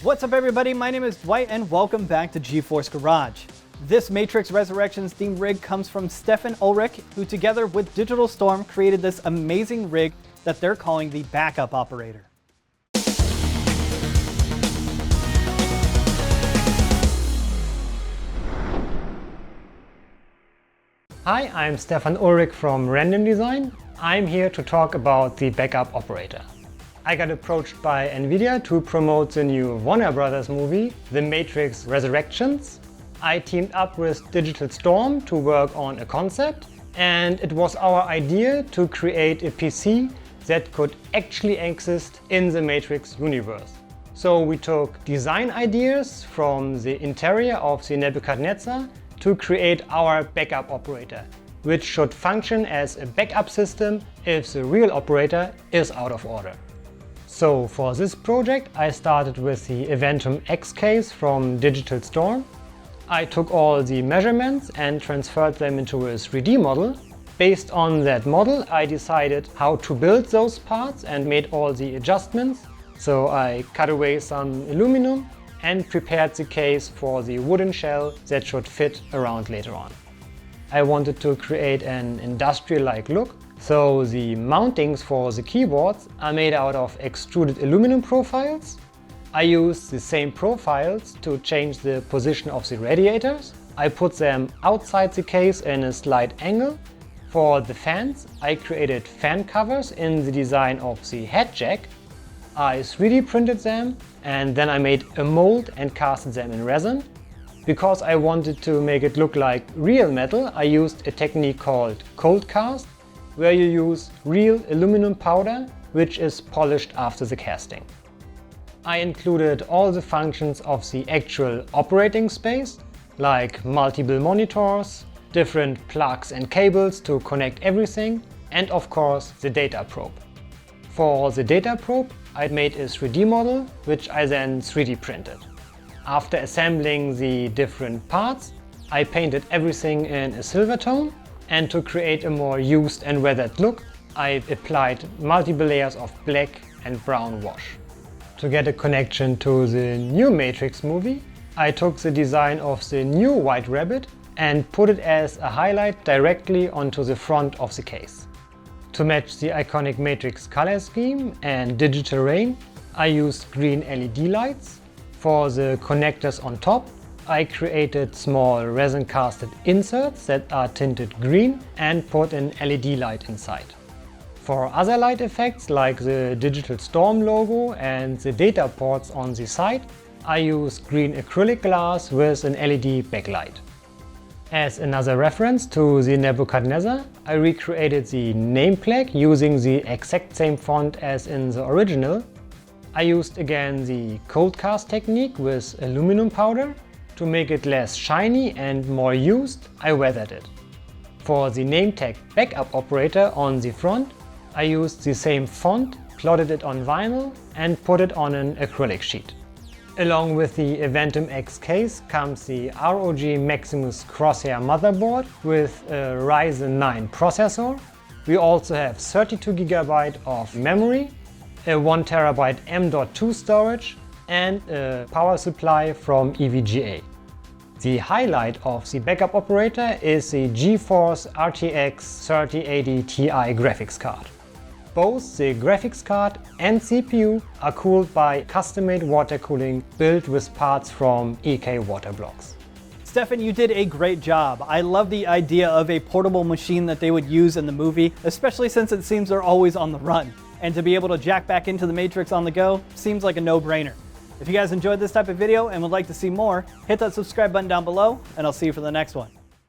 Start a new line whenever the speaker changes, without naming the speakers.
What's up everybody, my name is Dwight and welcome back to GeForce Garage. This Matrix Resurrections themed rig comes from Stefan Ulrich, who together with Digital Storm created this amazing rig that they're calling the backup operator.
Hi, I'm Stefan Ulrich from RandomDesign. I'm here to talk about the backup operator. I got approached by NVIDIA to promote the new Warner Brothers movie, The Matrix Resurrections. I teamed up with Digital Storm to work on a concept, and it was our idea to create a PC that could actually exist in the Matrix universe. So we took design ideas from the interior of the Nebuchadnezzar to create our backup operator, which should function as a backup system if the real operator is out of order. So for this project I started with the Aventum X case from Digital Storm. I took all the measurements and transferred them into a 3D model. Based on that model I decided how to build those parts and made all the adjustments. So I cut away some aluminum and prepared the case for the wooden shell that should fit around later on. I wanted to create an industrial-like look, so the mountings for the keyboards are made out of extruded aluminum profiles. I used the same profiles to change the position of the radiators. I put them outside the case in a slight angle. For the fans, I created fan covers in the design of the head jack. I 3D printed them and then I made a mold and casted them in resin. Because I wanted to make it look like real metal, I used a technique called cold cast, where you use real aluminum powder, which is polished after the casting. I included all the functions of the actual operating space, like multiple monitors, different plugs and cables to connect everything, and of course the data probe. For the data probe, I made a 3D model, which I then 3D printed. After assembling the different parts, I painted everything in a silver tone, and to create a more used and weathered look, I applied multiple layers of black and brown wash. To get a connection to the new Matrix movie, I took the design of the new White Rabbit and put it as a highlight directly onto the front of the case. To match the iconic Matrix color scheme and digital rain, I used green LED lights. For the connectors on top, I created small resin casted inserts that are tinted green and put an LED light inside. For other light effects like the Digital Storm logo and the data ports on the side, I used green acrylic glass with an LED backlight. As another reference to the Nebuchadnezzar, I recreated the name plaque using the exact same font as in the original. I used again the cold cast technique with aluminum powder. To make it less shiny and more used, I weathered it. For the name tag backup operator on the front, I used the same font, plotted it on vinyl and put it on an acrylic sheet. Along with the Aventum X case comes the ROG Maximus Crosshair motherboard with a Ryzen 9 processor. We also have 32 GB of memory, a 1 TB M.2 storage and a power supply from EVGA. The highlight of the backup operator is the GeForce RTX 3080 Ti graphics card. Both the graphics card and CPU are cooled by custom-made water cooling built with parts from EK water blocks.
Stefan, you did a great job. I love the idea of a portable machine that they would use in the movie, especially since it seems they're always on the run. And to be able to jack back into the Matrix on the go seems like a no-brainer. If you guys enjoyed this type of video and would like to see more, hit that subscribe button down below, and I'll see you for the next one.